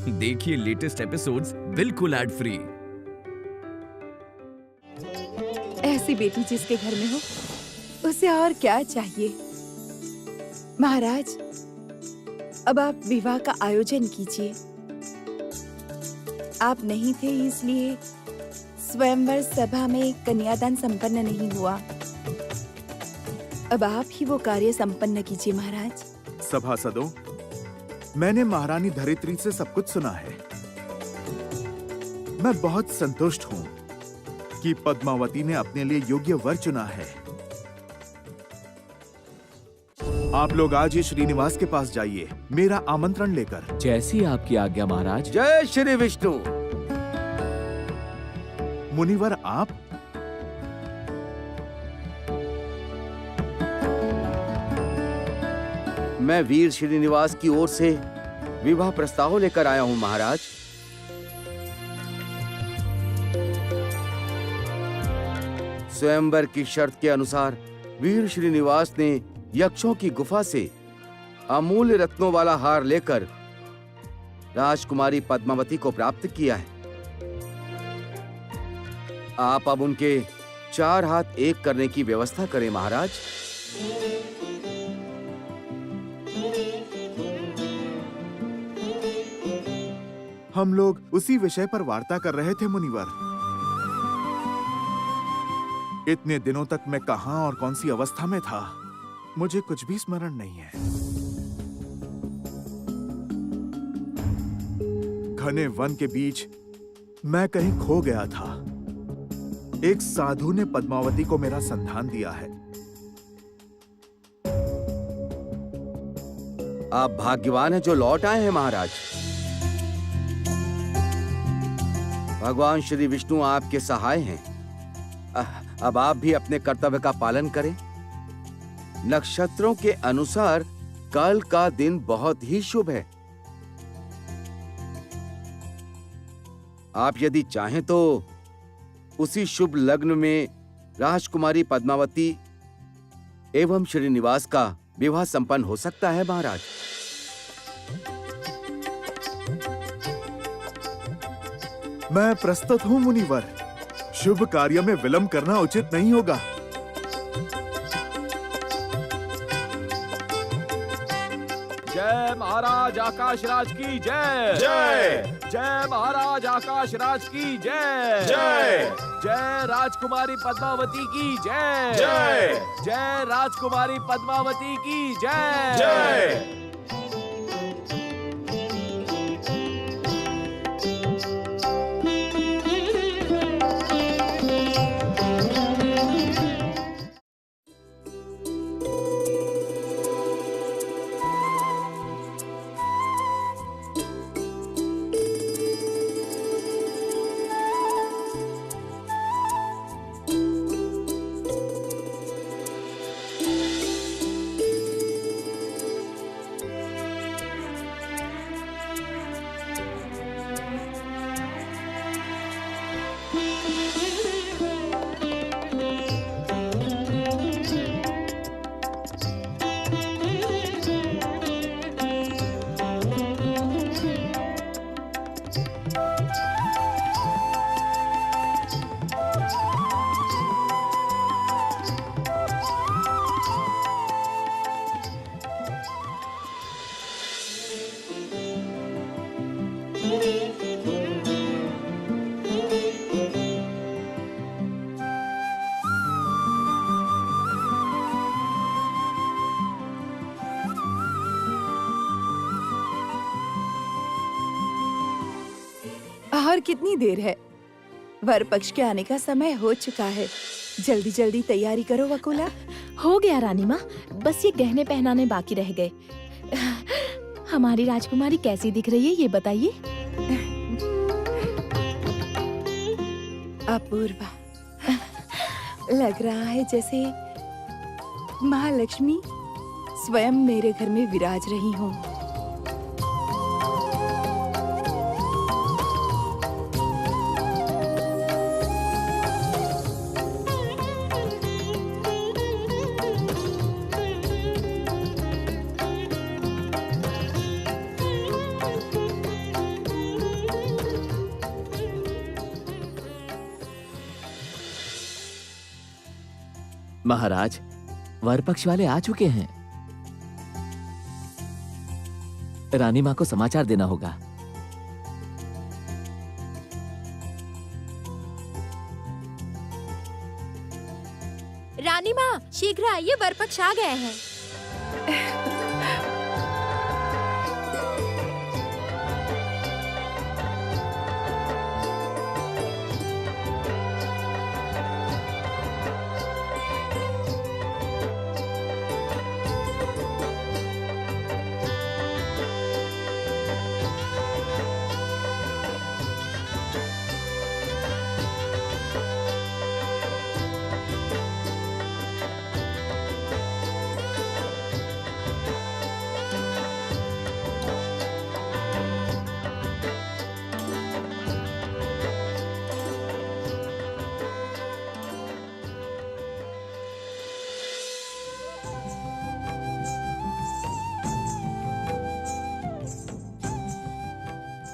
देखिए latest episodes बिल्कुल ad free. ऐसी बेटी जिसके घर में हो उसे और क्या चाहिए। महाराज, अब आप विवाह का आयोजन कीजिए। आप नहीं थे इसलिए स्वयंवर सभा में कन्यादान संपन्न नहीं हुआ। अब आप ही वो कार्य संपन्न कीजिए महाराज। सभासदों, मैंने महारानी धरित्री से सब कुछ सुना है। मैं बहुत संतुष्ट हूँ कि पद्मावती ने अपने लिए योग्य वर चुना है। आप लोग आज ही श्रीनिवास के पास जाइए मेरा आमंत्रण लेकर। जैसी आपकी आज्ञा महाराज। जय श्री विष्णु। मुनिवर, आप? मैं वीर श्रीनिवास की ओर से विवाह प्रस्ताव लेकर आया हूं महाराज। स्वयंवर की शर्त के अनुसार वीर श्रीनिवास ने यक्षों की गुफा से अमूल्य रत्नों वाला हार लेकर राजकुमारी पद्मावती को प्राप्त किया है। आप अब उनके 4 हाथ एक करने की व्यवस्था करें महाराज। हम लोग उसी विषय पर वार्ता कर रहे थे मुनिवर। इतने दिनों तक मैं कहां और कौन सी अवस्था में था, मुझे कुछ भी स्मरण नहीं है। घने वन के बीच मैं कहीं खो गया था। एक साधु ने पद्मावती को मेरा संधान दिया है। आप भाग्यवान हैं जो लौट आए हैं महाराज। भगवान श्री विष्णु आपके सहाय हैं। अब आप भी अपने कर्तव्य का पालन करें। नक्षत्रों के अनुसार कल का दिन बहुत ही शुभ है। आप यदि चाहें तो उसी शुभ लग्न में राजकुमारी पद्मावती एवं श्रीनिवास का विवाह संपन्न हो सकता है महाराज। मैं प्रस्तुत हूं मुनिवर। शुभ कार्य में विलंब करना उचित नहीं होगा। जय महाराज आकाश राज की जय। जय। जय महाराज आकाश राज की जय। जय। जय राजकुमारी पद्मावती की जय। जय। जय राजकुमारी पद्मावती की जय। जय। और कितनी देर है? वर पक्ष के आने का समय हो चुका है। जल्दी जल्दी तैयारी करो वकुला। हो गया रानी माँ, बस ये गहने पहनाने बाकी रह गए। हमारी राजकुमारी कैसी दिख रही है ये बताइए। अपूर्वा, लग रहा है जैसे महालक्ष्मी स्वयं मेरे घर में विराज रही हो। महाराज, वर पक्ष वाले आ चुके हैं। रानी माँ को समाचार देना होगा। रानी माँ, शीघ्र आइए, वरपक्ष आ गए हैं।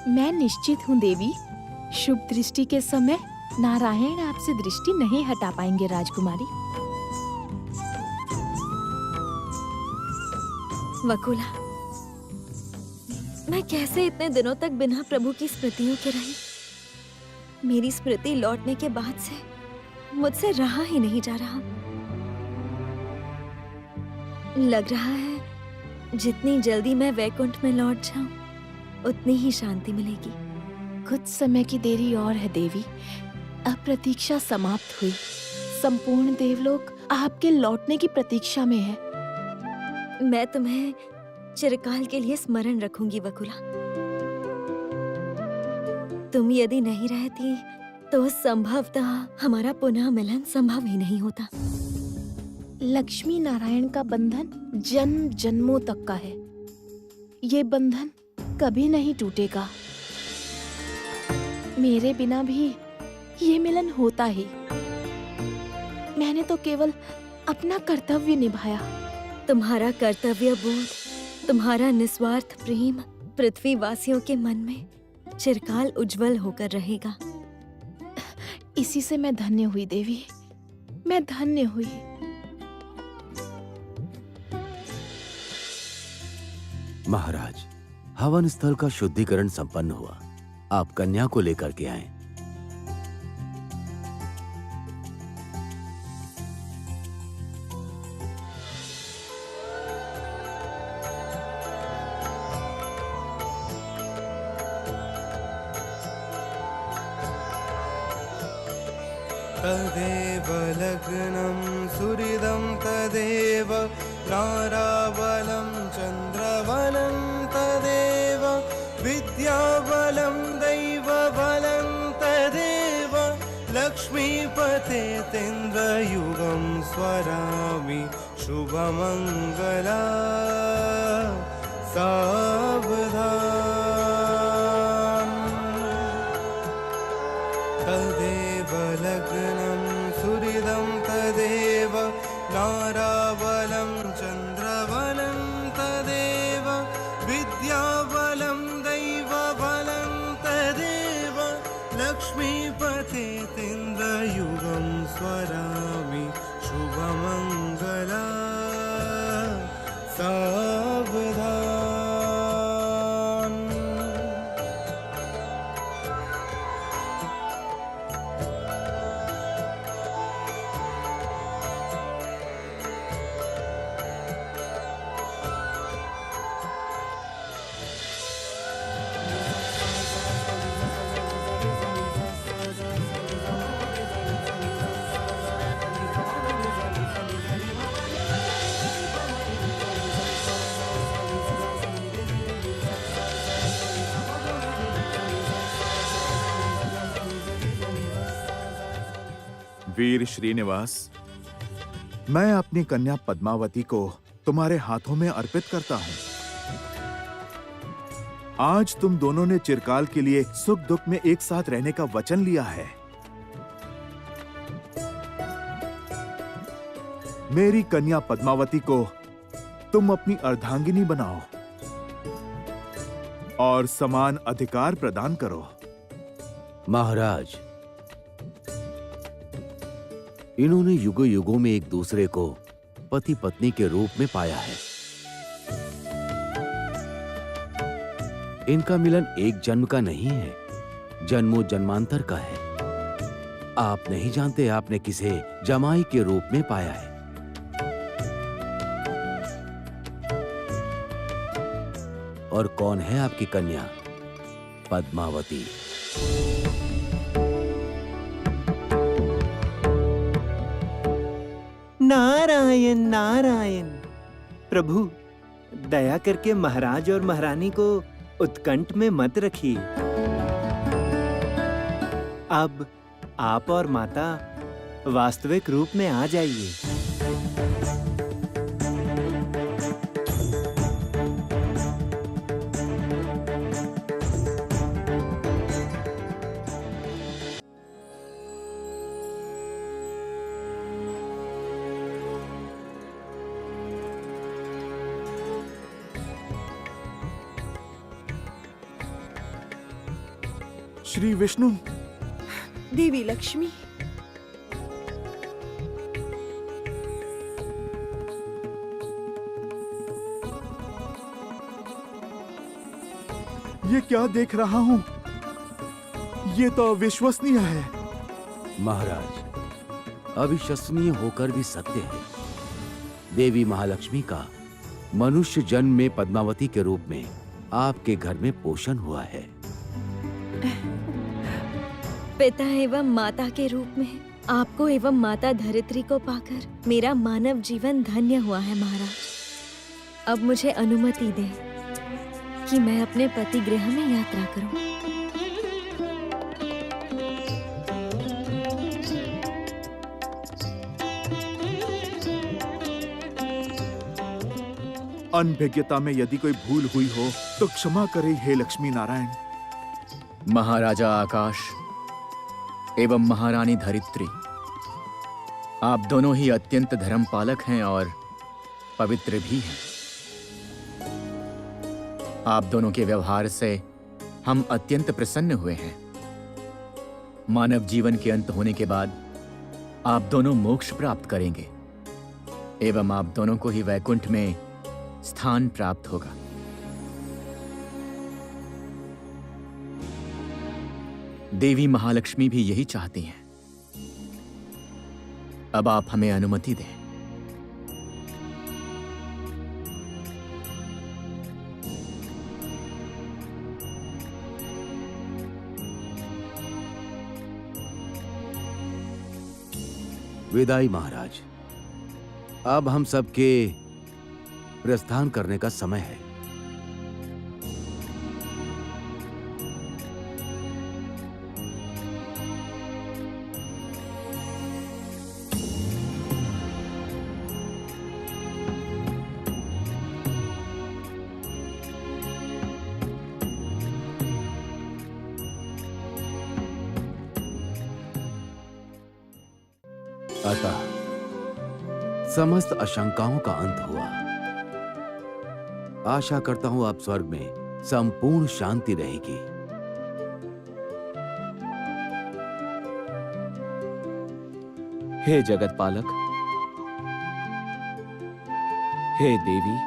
मैं निश्चित हूँ देवी, शुभ दृष्टि के समय नारायण आपसे दृष्टि नहीं हटा पाएंगे राजकुमारी। वकुला, मैं कैसे इतने दिनों तक बिना प्रभु की स्मृतियों के रही? मेरी स्मृति लौटने के बाद से मुझसे रहा ही नहीं जा रहा। लग रहा है जितनी जल्दी मैं वैकुंठ में लौट जाऊं, उतनी ही शांति मिलेगी। कुछ समय की देरी और है देवी, अब प्रतीक्षा समाप्त हुई। संपूर्ण देवलोक आपके लौटने की प्रतीक्षा में है। मैं तुम्हें चिरकाल के लिए स्मरण रखूंगी वकुला। तुम यदि नहीं रहती तो संभवतः हमारा पुनः मिलन संभव ही नहीं होता। लक्ष्मी नारायण का बंधन जन्म जन्मों तक का है। ये बंधन कभी नहीं टूटेगा। मेरे बिना भी ये मिलन होता ही। मैंने तो केवल अपना कर्तव्य निभाया। तुम्हारा कर्तव्य बोध, तुम्हारा निस्वार्थ प्रेम पृथ्वी वासियों के मन में चिरकाल उज्जवल होकर रहेगा। इसी से मैं धन्य हुई देवी, मैं धन्य हुई। महाराज, हवन स्थल का शुद्धिकरण संपन्न हुआ। आप कन्या को लेकर के आए। तदेव लग्नं सुहृदं तदेव नाराबलं चन्द्रबलं तदेव विद्याबलं दैवबलं तदेव लक्ष्मीपते तेन्द्रयुगं स्वरामि शुभमङ्गला सावधान। तदेव लग्नं सुहृदं तदेव नाराबलं चन्द्रबलं तदेव विद्याबलं दैवबलं तदेव लक्ष्मीपते तेन्द्रयुगं स्वरामि शुभमङ्गला सावधान। वीर श्रीनिवास, मैं अपनी कन्या पद्मावती को तुम्हारे हाथों में अर्पित करता हूं। आज तुम दोनों ने चिरकाल के लिए सुख दुख में एक साथ रहने का वचन लिया है। मेरी कन्या पद्मावती को तुम अपनी अर्धांगिनी बनाओ और समान अधिकार प्रदान करो। महाराज, इन्होंने युगों युगों में एक दूसरे को पति पत्नी के रूप में पाया है। इनका मिलन एक जन्म का नहीं है, जन्मों जन्मांतर का है। आप नहीं जानते आपने किसे जमाई के रूप में पाया है। और कौन है आपकी कन्या पद्मावती? नारायण नारायण। प्रभु, दया करके महाराज और महारानी को उत्कंठ में मत रखिए। अब आप और माता वास्तविक रूप में आ जाइए। श्री विष्णु, देवी लक्ष्मी, ये क्या देख रहा हूं? ये तो अविश्वसनीय है। महाराज, अविश्वसनीय होकर भी सत्य है। देवी महालक्ष्मी का मनुष्य जन्म में पद्मावती के रूप में आपके घर में पोषण हुआ है। पिता एवं माता के रूप में आपको एवं माता धरित्री को पाकर मेरा मानव जीवन धन्य हुआ है महाराज। अब मुझे अनुमति दें कि मैं अपने पति गृह में यात्रा करूं। अनभिज्ञता में यदि कोई भूल हुई हो तो क्षमा करें हे लक्ष्मी नारायण। महाराजा आकाश एवं महारानी धरित्री, आप दोनों ही अत्यंत धर्मपालक हैं और पवित्र भी हैं। आप दोनों के व्यवहार से हम अत्यंत प्रसन्न हुए हैं। मानव जीवन के अंत होने के बाद आप दोनों मोक्ष प्राप्त करेंगे एवं आप दोनों को ही वैकुंठ में स्थान प्राप्त होगा। देवी महालक्ष्मी भी यही चाहती हैं। अब आप हमें अनुमति दें। विदाई महाराज, अब हम सबके प्रस्थान करने का समय है। अतः समस्त आशंकाओं का अंत हुआ। आशा करता हूं आप स्वर्ग में संपूर्ण शांति रहेगी। हे जगत पालक, हे देवी,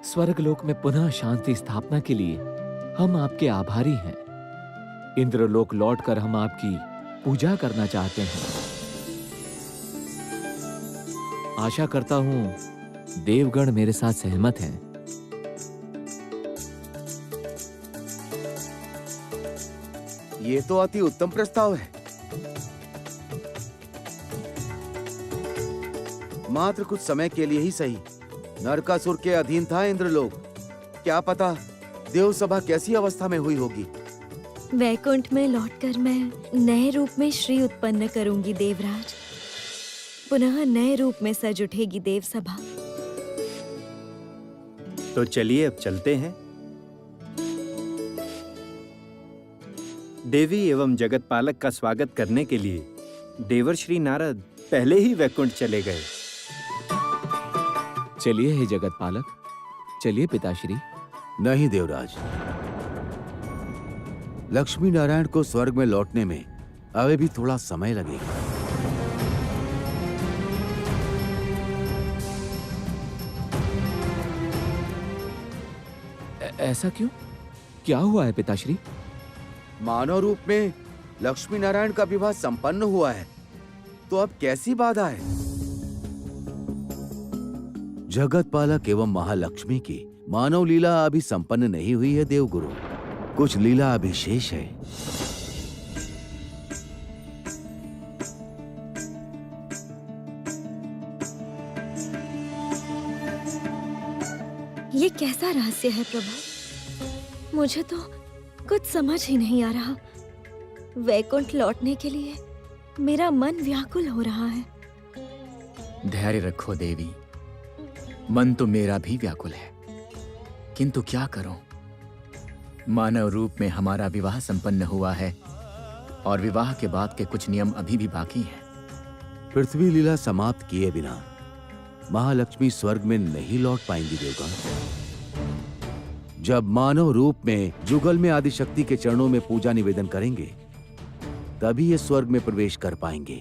स्वर्गलोक में पुनः शांति स्थापना के लिए हम आपके आभारी हैं। इंद्रलोक लौटकर हम आपकी पूजा करना चाहते हैं। आशा करता हूं देवगण मेरे साथ सहमत हैं। ये तो अति उत्तम प्रस्ताव है। मात्र कुछ समय के लिए ही सही, नरकासुर के अधीन था इंद्रलोक। क्या पता देव सभा कैसी अवस्था में हुई होगी। वैकुंठ में लौटकर मैं नए रूप में श्री उत्पन्न करूंगी देवराज। पुनः नए रूप में सज उठेगी देव सभा। तो चलिए अब चलते हैं। देवी एवं जगत पालक का स्वागत करने के लिए देवर श्री नारद पहले ही वैकुंठ चले गए। चलिए हे जगत पालक, चलिए पिताश्री। नहीं देवराज, लक्ष्मी नारायण को स्वर्ग में लौटने में अभी भी थोड़ा समय लगेगा। ऐसा क्यों? क्या हुआ है पिताश्री? मानव रूप में लक्ष्मी नारायण का विवाह संपन्न हुआ है, तो अब कैसी बाधा है? जगत पालक एवं महालक्ष्मी की मानव लीला अभी संपन्न नहीं हुई है देवगुरु। कुछ लीला अभी शेष है। ये कैसा रहस्य है प्रभु? मुझे तो कुछ समझ ही नहीं आ रहा। वैकुंठ लौटने के लिए मेरा मन व्याकुल हो रहा है। धैर्य रखो देवी, मन तो मेरा भी व्याकुल है, किंतु क्या करूं? मानव रूप में हमारा विवाह संपन्न हुआ है और विवाह के बाद के कुछ नियम अभी भी बाकी हैं। पृथ्वी लीला समाप्त किए बिना महालक्ष्मी स्वर्ग में नहीं लौट पाएंगी देवगण। जब मानव रूप में जुगल में आदिशक्ति के चरणों में पूजा निवेदन करेंगे, तभी ये स्वर्ग में प्रवेश कर पाएंगे।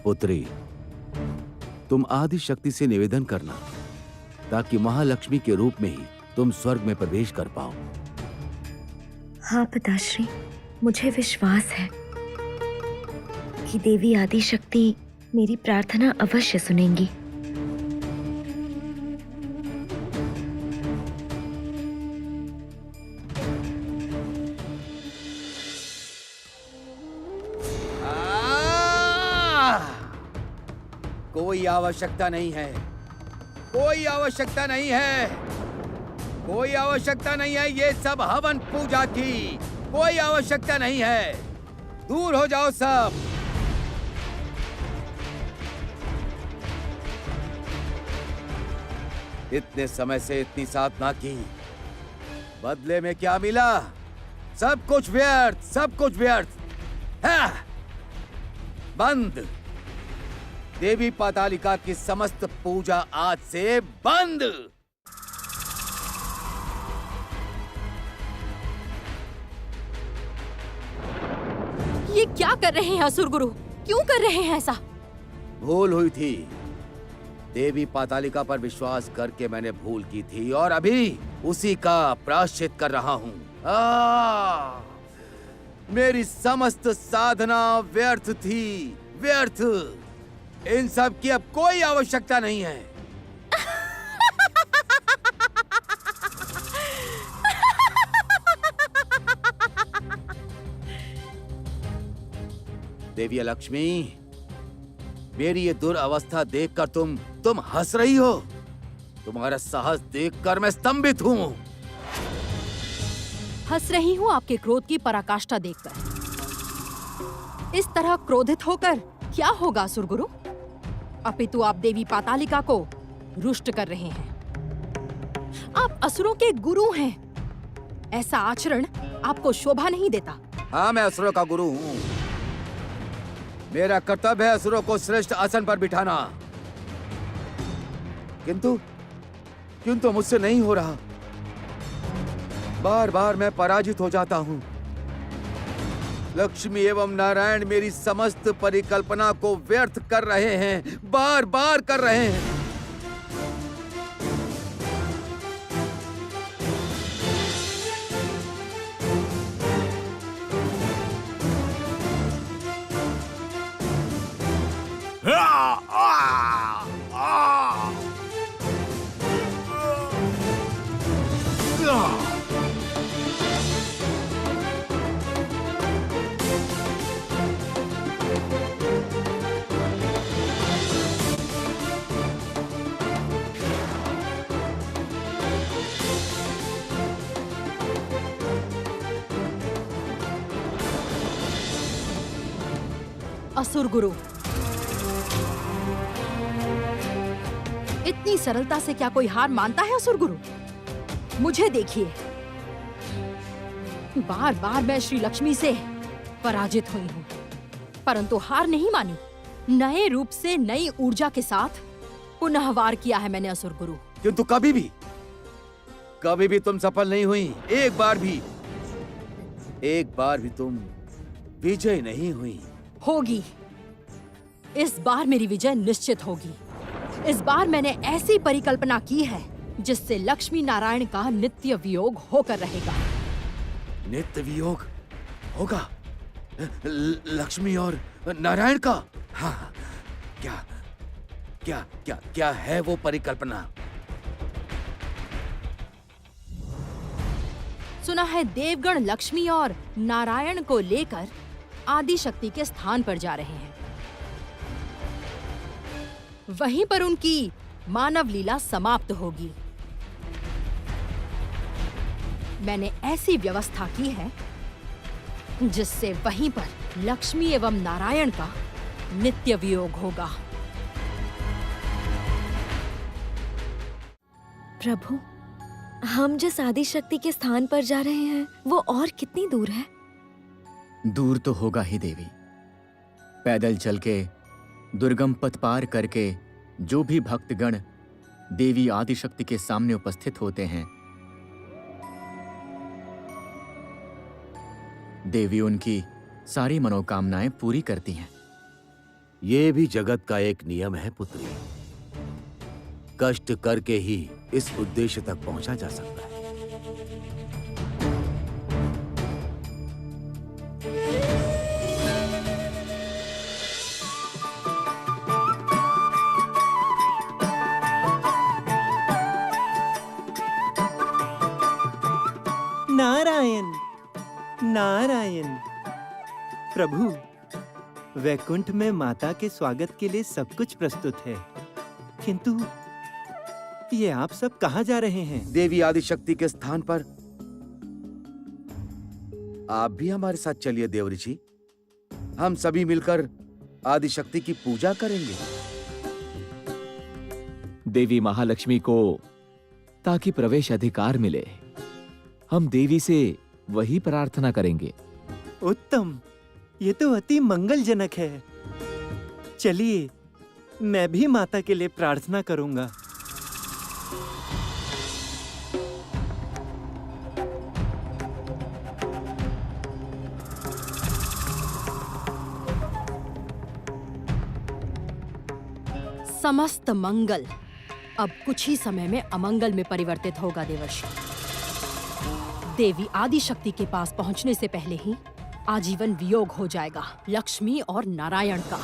पुत्री, तुम आदिशक्ति से निवेदन करना ताकि महालक्ष्मी के रूप में ही तुम स्वर्ग में प्रवेश कर पाओ। हाँ पिताश्री, मुझे विश्वास है कि देवी आदिशक्ति मेरी प्रार्थना अवश्य सुनेंगी। कोई आवश्यकता नहीं है, कोई आवश्यकता नहीं है, कोई आवश्यकता नहीं है ये सब हवन पूजा की। कोई आवश्यकता नहीं है, दूर हो जाओ सब। इतने समय से इतनी साधना की, बदले में क्या मिला? सब कुछ व्यर्थ, सब कुछ व्यर्थ है। बंद। देवी पातालिका की समस्त पूजा आज से बंद। ये क्या कर रहे हैं असुर गुरु? क्यों कर रहे हैं ऐसा? भूल हुई थी। देवी पातालिका पर विश्वास करके मैंने भूल की थी और अभी उसी का प्रायश्चित कर रहा हूँ। मेरी समस्त साधना व्यर्थ थी, व्यर्थ। इन सब की अब कोई आवश्यकता नहीं है। देवी लक्ष्मी, मेरी ये दुर्अवस्था देखकर तुम हंस रही हो। तुम्हारा साहस देखकर मैं स्तंभित हूँ। हंस रही हूँ आपके क्रोध की पराकाष्ठा देखकर। इस तरह क्रोधित होकर क्या होगा असुर गुरु? अपितु आप देवी पातालिका को रुष्ट कर रहे हैं। आप असुरों के गुरु हैं। ऐसा आचरण आपको शोभा नहीं देता। हाँ, मैं असुरों का गुरु हूँ। मेरा कर्तव्य है असुरों को श्रेष्ठ आसन पर बिठाना, किंतु मुझसे नहीं हो रहा। बार बार मैं पराजित हो जाता हूँ। लक्ष्मी एवं नारायण मेरी समस्त परिकल्पना को व्यर्थ कर रहे हैं, बार बार कर रहे हैं। असुर गुरु, इतनी सरलता से क्या कोई हार मानता है असुर गुरु? मुझे देखिए, बार बार मैं श्री लक्ष्मी से पराजित हुई हूँ, परंतु हार नहीं मानी। नए रूप से नई ऊर्जा के साथ पुनः वार किया है मैंने असुर गुरु। किंतु कभी भी तुम सफल नहीं हुई। एक बार भी तुम विजय नहीं हुई। होगी। इस बार मेरी विजय निश्चित होगी। इस बार मैंने ऐसी परिकल्पना की है जिससे लक्ष्मी नारायण का नित्य वियोग होकर रहेगा। नित्य वियोग होगा? लक्ष्मी और नारायण का? हाँ, क्या क्या क्या क्या है वो परिकल्पना? सुना है देवगण लक्ष्मी और नारायण को लेकर आदि शक्ति के स्थान पर जा रहे हैं। वहीं पर उनकी मानव लीला समाप्त होगी। मैंने ऐसी व्यवस्था की है जिससे वहीं पर लक्ष्मी एवं नारायण का नित्य वियोग होगा। प्रभु, हम जिस आदि शक्ति के स्थान पर जा रहे हैं वो और कितनी दूर है? दूर तो होगा ही देवी। पैदल चल के दुर्गम पथ पार करके जो भी भक्तगण देवी आदिशक्ति के सामने उपस्थित होते हैं, देवी उनकी सारी मनोकामनाएं पूरी करती हैं। ये भी जगत का एक नियम है पुत्री। कष्ट करके ही इस उद्देश्य तक पहुंचा जा सकता है। नारायण नारायण। प्रभु, वैकुंठ में माता के स्वागत के लिए सब कुछ प्रस्तुत है, किंतु ये आप सब कहाँ जा रहे हैं? देवी आदिशक्ति के स्थान पर। आप भी हमारे साथ चलिए देव ऋषि। हम सभी मिलकर आदिशक्ति की पूजा करेंगे। देवी महालक्ष्मी को ताकि प्रवेश अधिकार मिले, हम देवी से वही प्रार्थना करेंगे। उत्तम, ये तो अति मंगलजनक है। चलिए, मैं भी माता के लिए प्रार्थना करूंगा। समस्त मंगल अब कुछ ही समय में अमंगल में परिवर्तित होगा देवर्षि। देवी आदिशक्ति के पास पहुंचने से पहले ही आजीवन वियोग हो जाएगा लक्ष्मी और नारायण का।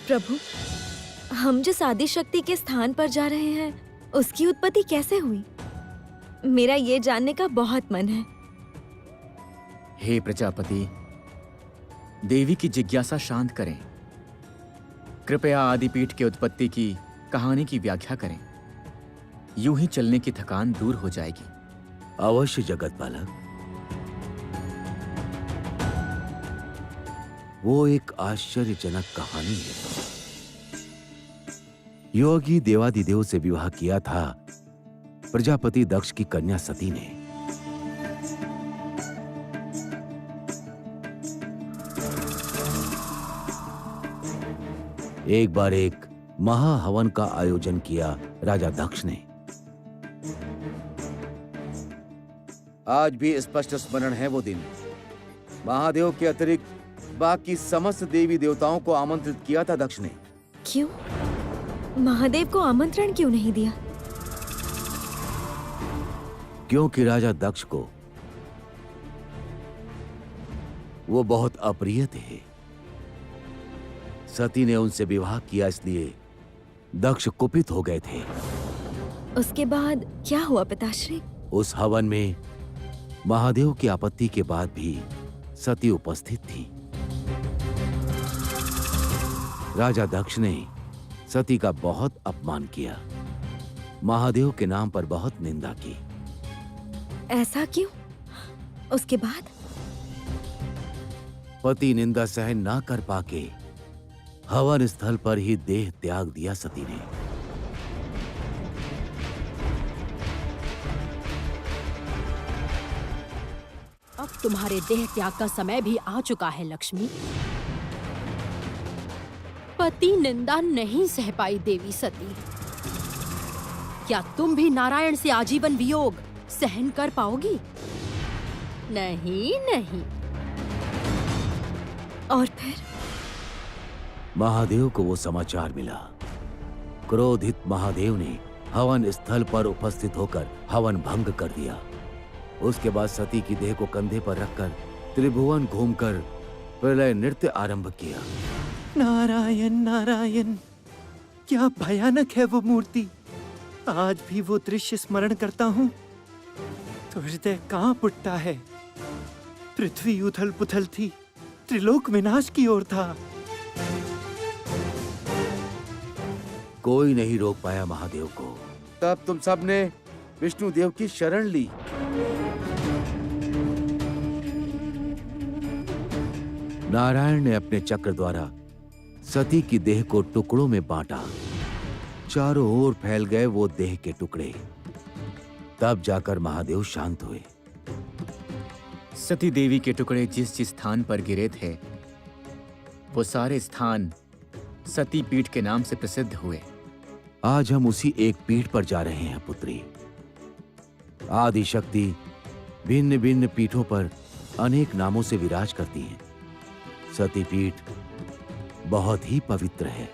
प्रभु, हम जिस आदि शक्ति के स्थान पर जा रहे हैं उसकी उत्पत्ति कैसे हुई? मेरा ये जानने का बहुत मन है। हे प्रजापति, देवी की जिज्ञासा शांत करें। कृपया आदिपीठ की उत्पत्ति की कहानी की व्याख्या करें। यूं ही चलने की थकान दूर हो जाएगी। अवश्य जगत पालक। वो एक आश्चर्यजनक कहानी है। योगी देवादिदेव से विवाह किया था प्रजापति दक्ष की कन्या सती ने। एक बार एक महाहवन का आयोजन किया राजा दक्ष ने। आज भी स्पष्ट स्मरण है वो दिन। महादेव के अतिरिक्त बाकी समस्त देवी देवताओं को आमंत्रित किया था दक्ष ने। क्यों? महादेव को आमंत्रण क्यों नहीं दिया? क्योंकि राजा दक्ष को वो बहुत अप्रिय थे। सती ने उनसे विवाह किया, इसलिए दक्ष कुपित हो गए थे। उसके बाद क्या हुआ पिताश्री? उस हवन में महादेव की आपत्ति के बाद भी सती उपस्थित थी। राजा दक्ष ने सती का बहुत अपमान किया, महादेव के नाम पर बहुत निंदा की। ऐसा क्यों? उसके बाद? पति निंदा सहन ना कर पाके हवन स्थल पर ही देह त्याग दिया सती ने। अब तुम्हारे देह त्याग का समय भी आ चुका है लक्ष्मी। पति निंदा नहीं सह पाई देवी सती। क्या तुम भी नारायण से आजीवन वियोग सहन कर पाओगी? नहीं नहीं। और फिर? महादेव को वो समाचार मिला। क्रोधित महादेव ने हवन स्थल पर उपस्थित होकर हवन भंग कर दिया। उसके बाद सती की देह को कंधे पर रखकर त्रिभुवन घूमकर प्रलय नृत्य आरंभ किया। नारायण नारायण, क्या भयानक है वो मूर्ति। आज भी वो दृश्य स्मरण करता हूँ तो हृदय कांप उठता है। पृथ्वी उथल पुथल थी, त्रिलोक विनाश की ओर था। कोई नहीं रोक पाया महादेव को। तब तुम सब ने विष्णु देव की शरण ली। नारायण ने अपने चक्र द्वारा सती की देह को टुकड़ों में बांटा। चारों ओर फैल गए वो देह के टुकड़े। तब जाकर महादेव शांत हुए। सती देवी के टुकड़े जिस जिस स्थान पर गिरे थे वो सारे स्थान सती पीठ के नाम से प्रसिद्ध हुए। आज हम उसी एक पीठ पर जा रहे हैं पुत्री। आदि शक्ति भिन्न भिन्न पीठों पर अनेक नामों से विराज करती हैं। सती पीठ बहुत ही पवित्र है।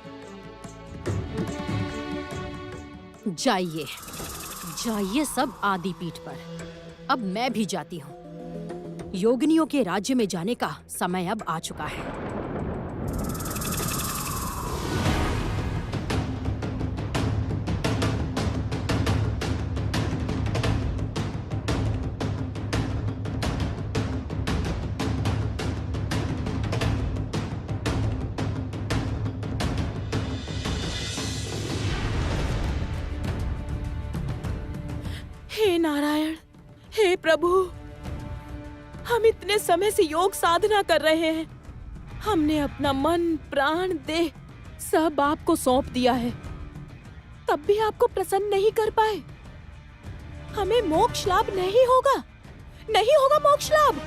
जाइए जाइए सब आदि पीठ पर। अब मैं भी जाती हूँ। योगिनियों के राज्य में जाने का समय अब आ चुका है। हे नारायण, हे प्रभु, हम इतने समय से योग साधना कर रहे हैं। हमने अपना मन, प्राण, देह सब आपको सौंप दिया है, तब भी आपको प्रसन्न नहीं कर पाए। हमें मोक्ष लाभ नहीं होगा, नहीं होगा मोक्ष लाभ।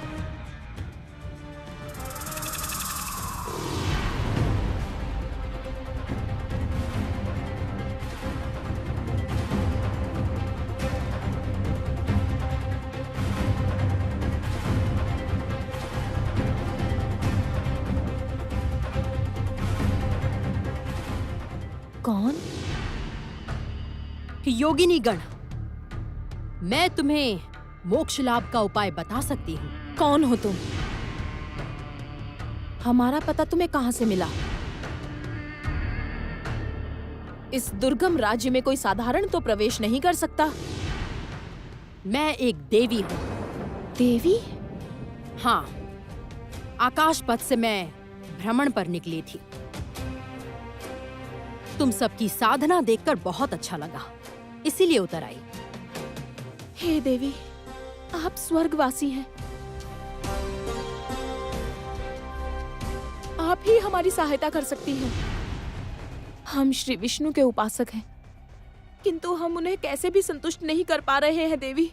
कौन? योगिनी गण, मैं तुम्हें मोक्ष लाभ का उपाय बता सकती हूँ। कौन हो तुम? हमारा पता तुम्हें कहाँ से मिला? इस दुर्गम राज्य में कोई साधारण तो प्रवेश नहीं कर सकता। मैं एक देवी हूँ। देवी? हाँ, आकाश पथ से मैं भ्रमण पर निकली थी। तुम सबकी साधना देखकर बहुत अच्छा लगा, इसीलिए उतर आई। हे देवी, आप स्वर्गवासी हैं। आप ही हमारी सहायता कर सकती हैं। हम श्री विष्णु के उपासक हैं, किंतु हम उन्हें कैसे भी संतुष्ट नहीं कर पा रहे हैं देवी।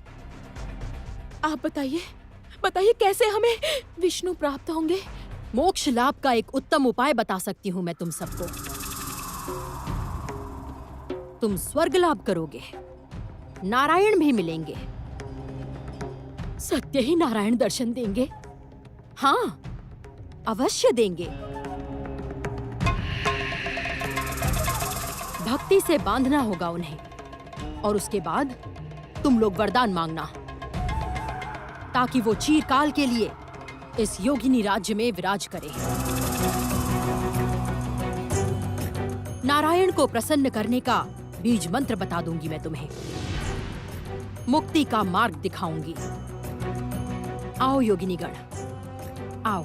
आप बताइए, बताइए कैसे हमें विष्णु प्राप्त होंगे? मोक्ष लाभ का एक उत्तम उपाय बता सकती हूँ मैं तुम सबको। तुम स्वर्ग लाभ करोगे, नारायण भी मिलेंगे, सत्य ही नारायण दर्शन देंगे। हाँ, अवश्य देंगे। भक्ति से बांधना होगा उन्हें, और उसके बाद तुम लोग वरदान मांगना, ताकि वो चिरकाल के लिए इस योगिनी राज्य में विराज करे। नारायण को प्रसन्न करने का बीज मंत्र बता दूंगी मैं तुम्हें, मुक्ति का मार्ग दिखाऊंगी। आओ योगिनीगण, आओ।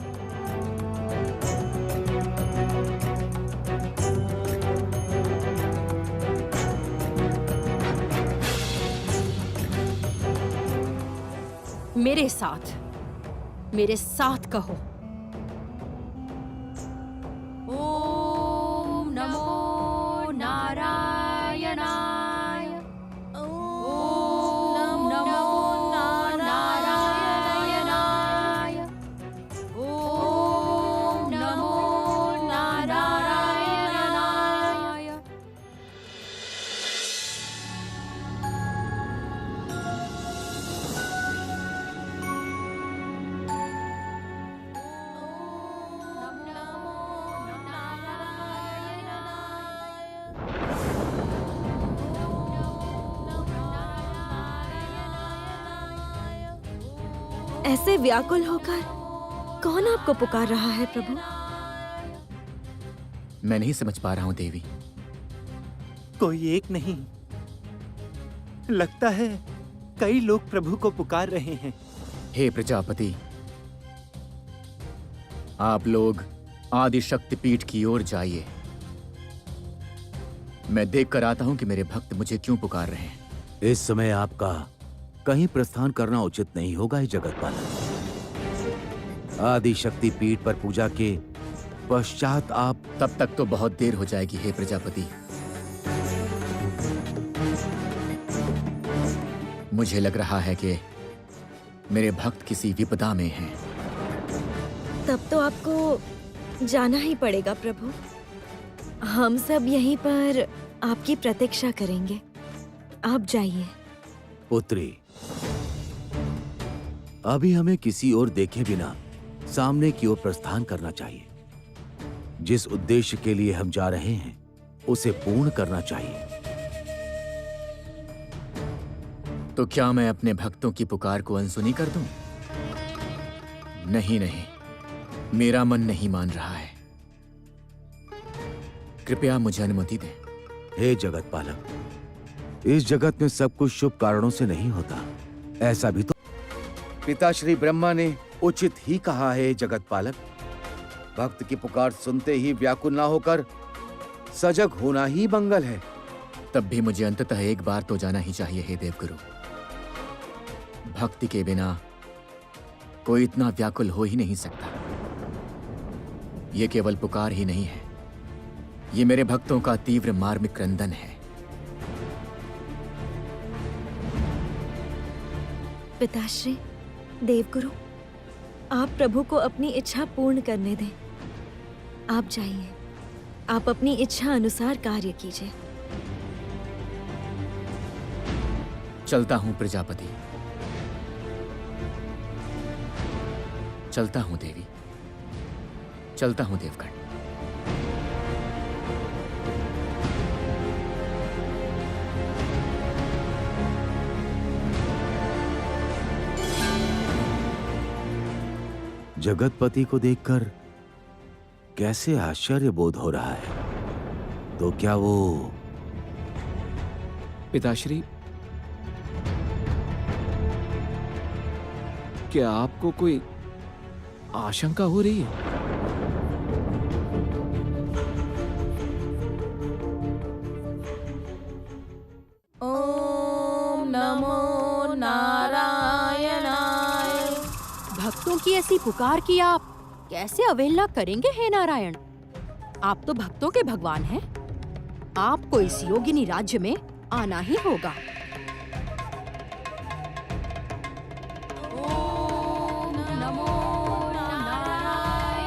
मेरे साथ कहो, ओम नमो नारायणाय, ओम नमो नारायणाय, ओम नमो नारायणाय। ऐसे व्याकुल होकर कौन आपको पुकार रहा है प्रभु? मैं नहीं समझ पा रहा हूं देवी। कोई एक नहीं, लगता है कई लोग प्रभु को पुकार रहे हैं। हे प्रजापति, आप लोग आदि शक्ति पीठ की ओर जाइए। मैं देख कर आता हूं कि मेरे भक्त मुझे क्यों पुकार रहे हैं। इस समय आपका कहीं प्रस्थान करना उचित नहीं होगा हे जगतपालक। आदि शक्ति पीठ पर पूजा के पश्चात आप। तब तक तो बहुत देर हो जाएगी हे प्रजापति। मुझे लग रहा है कि मेरे भक्त किसी विपदा में हैं। तब तो आपको जाना ही पड़ेगा प्रभु। हम सब यहीं पर आपकी प्रतीक्षा करेंगे। आप जाइए। पुत्री, अभी हमें किसी और देखे बिना सामने की ओर प्रस्थान करना चाहिए। जिस उद्देश्य के लिए हम जा रहे हैं उसे पूर्ण करना चाहिए। तो क्या मैं अपने भक्तों की पुकार को अनसुनी कर दूं? नहीं नहीं, मेरा मन नहीं मान रहा है। कृपया मुझे अनुमति दें। हे जगतपालक, इस जगत में सब कुछ शुभ कारणों से नहीं होता, ऐसा भी तो पिता श्री ब्रह्मा ने उचित ही कहा है। जगतपालक, भक्त की पुकार सुनते ही व्याकुल ना होकर सजग होना ही मंगल है। तब भी मुझे अंततः एक बार तो जाना ही चाहिए हे देवगुरु। भक्ति के बिना कोई इतना व्याकुल हो ही नहीं सकता। ये केवल पुकार ही नहीं है, ये मेरे भक्तों का तीव्र मार्मिक क्रंदन है। पिताश्री, देवगुरु, आप प्रभु को अपनी इच्छा पूर्ण करने दें। आप जाइए। आप अपनी इच्छा अनुसार कार्य कीजिए। चलता हूं प्रजापति, चलता हूं देवी, चलता हूं देवगण। जगतपति को देखकर कैसे आश्चर्य बोध हो रहा है। तो क्या वो पिताश्री, क्या आपको कोई आशंका हो रही है? ओम नमो नारायणाय। भक्तों की ऐसी पुकार की आप कैसे अवहेलना करेंगे हे नारायण? आप तो भक्तों के भगवान हैं। आपको इस योगिनी राज्य में आना ही होगा। ओम नमो नारायणाय।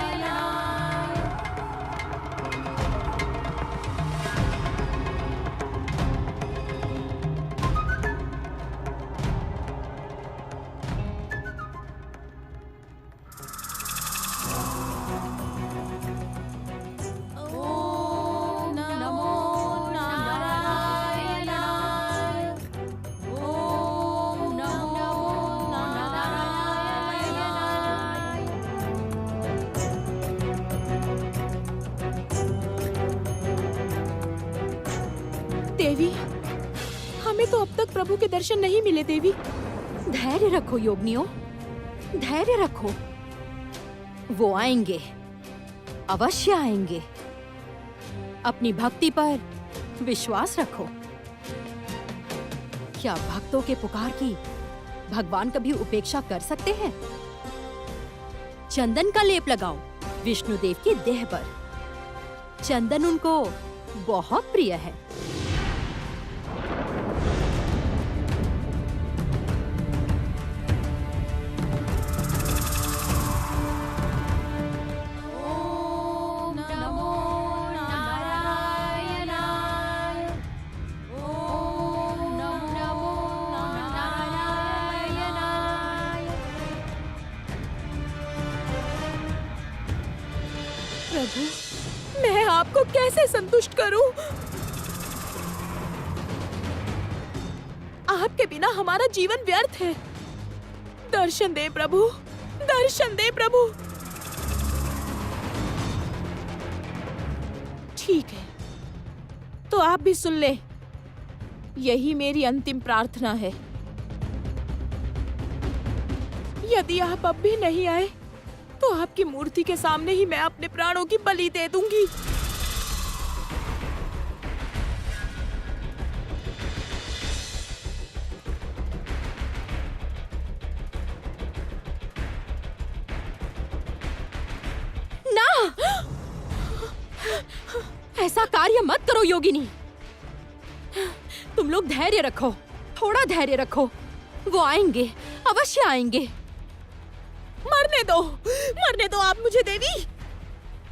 ओम नमो नारायणाय। ओम नमो नारायणाय। देवी, हमें तो अब तक प्रभु के दर्शन नहीं मिले देवी। धैर्य रखो योगिनियों, धैर्य रखो। वो आएंगे, अवश्य आएंगे। अपनी भक्ति पर विश्वास रखो। क्या भक्तों के पुकार की भगवान कभी उपेक्षा कर सकते हैं? चंदन का लेप लगाओ विष्णुदेव की देह पर। चंदन उनको बहुत प्रिय है। ओम नमो नारायणाय। ओम नमो नारायणाय। प्रभु, मैं आपको कैसे संतुष्ट करूं? आपके बिना हमारा जीवन व्यर्थ है। दर्शन दे प्रभु, दर्शन दे प्रभु। ठीक है, तो आप भी सुन ले, यही मेरी अंतिम प्रार्थना है। यदि आप अब भी नहीं आए तो आपकी मूर्ति के सामने ही मैं अपने प्राणों की बलि दे दूंगी। ना, ऐसा कार्य मत करो योगिनी। तुम लोग धैर्य रखो, थोड़ा धैर्य रखो। वो आएंगे, अवश्य आएंगे। मरने दो आप मुझे देवी।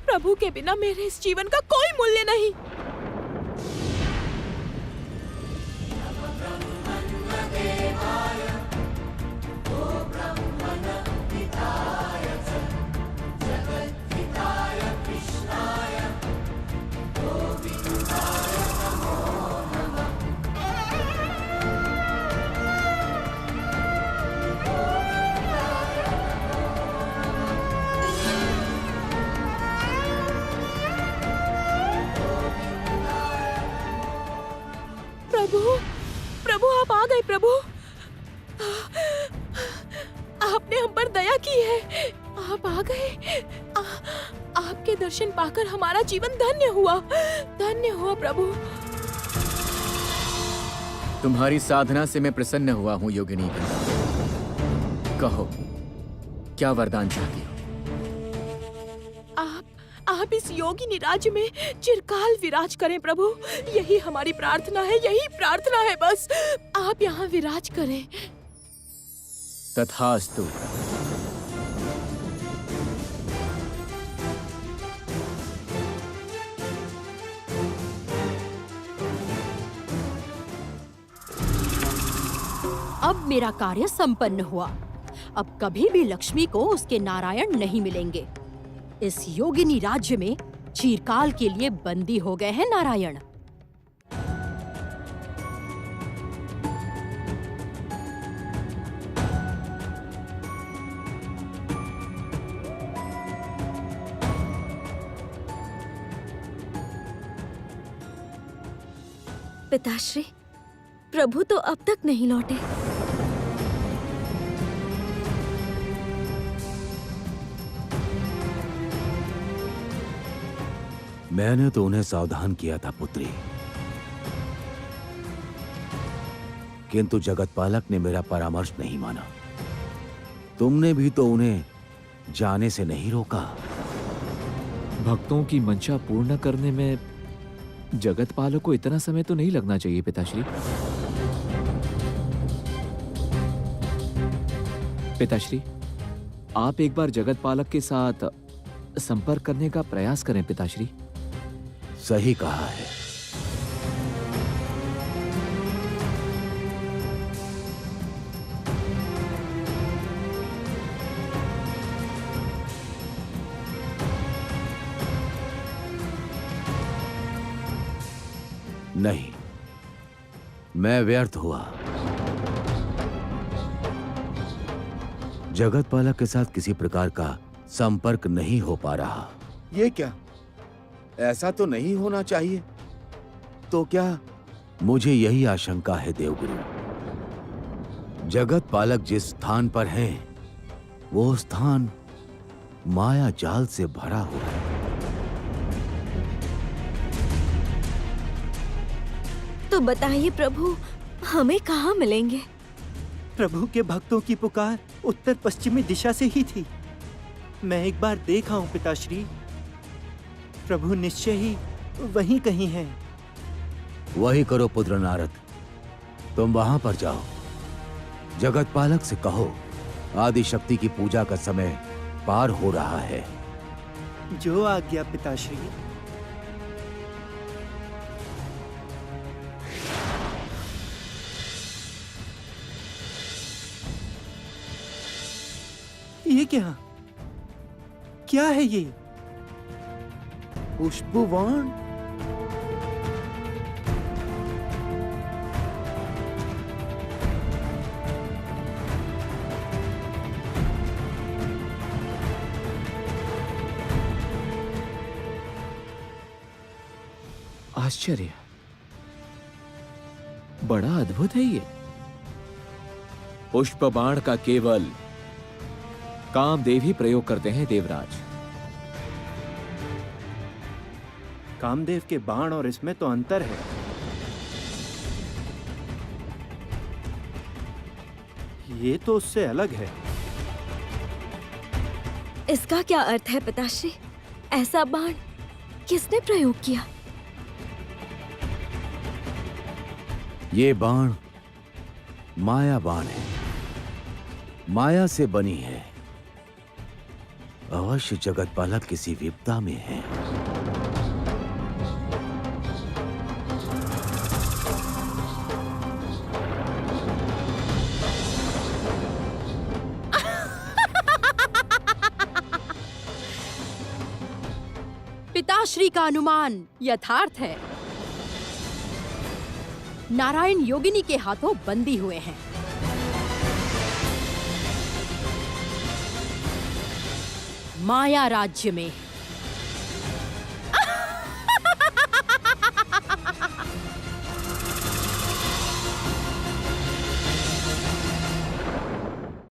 प्रभु के बिना मेरे इस जीवन का कोई मूल्य नहीं। प्रभु आप आ गए। प्रभु आपने हम पर दया की है, आप आ गए। आपके दर्शन पाकर हमारा जीवन धन्य हुआ, धन्य हुआ प्रभु। तुम्हारी साधना से मैं प्रसन्न हुआ हूँ योगिनी। कहो, क्या वरदान चाहती हो? आप इस योगिनी राज्य में चिरकाल विराज करें प्रभु, यही हमारी प्रार्थना है, यही प्रार्थना है बस। आप यहाँ विराज करें। तथास्तु। अब मेरा कार्य संपन्न हुआ। अब कभी भी लक्ष्मी को उसके नारायण नहीं मिलेंगे। इस योगिनी राज्य में चिरकाल के लिए बंदी हो गए हैं नारायण। पिताश्री, प्रभु तो अब तक नहीं लौटे। मैंने तो उन्हें सावधान किया था पुत्री, किंतु जगतपालक ने मेरा परामर्श नहीं माना। तुमने भी तो उन्हें जाने से नहीं रोका। भक्तों की मंशा पूर्ण करने में जगतपालक को इतना समय तो नहीं लगना चाहिए पिताश्री। पिताश्री, आप एक बार जगतपालक के साथ संपर्क करने का प्रयास करें पिताश्री। सही कहा है। नहीं, मैं व्यर्थ हुआ। जगतपालक के साथ किसी प्रकार का संपर्क नहीं हो पा रहा। ये क्या? ऐसा तो नहीं होना चाहिए। तो क्या? मुझे यही आशंका है देवगुरु। जगतपालक जिस स्थान पर हैं, वो स्थान माया जाल से भरा हुआ है। तो बताइए प्रभु, हमें कहाँ मिलेंगे? प्रभु के भक्तों की पुकार उत्तर पश्चिमी दिशा से ही थी। मैं एक बार देखा हूँ पिताश्री, प्रभु निश्चय ही वहीं कहीं हैं। वही करो पुत्र नारद, तुम वहां पर जाओ। जगतपालक से कहो, आदि शक्ति की पूजा का समय पार हो रहा है। जो आज्ञा पिताश्री। ये क्या? क्या है ये? पुष्पवान। आश्चर्य, बड़ा अद्भुत है ये। पुष्प बाण का केवल कामदेव ही प्रयोग करते हैं देवराज। कामदेव के बाण और इसमें तो अंतर है। ये तो उससे अलग है। इसका क्या अर्थ है पिताश्री? ऐसा बाण किसने प्रयोग किया? ये बाण माया बाण है, माया से बनी है। अवश्य जगत बालक किसी विपदा में है। पिताश्री का अनुमान यथार्थ है। नारायण योगिनी के हाथों बंदी हुए हैं। माया राज्य में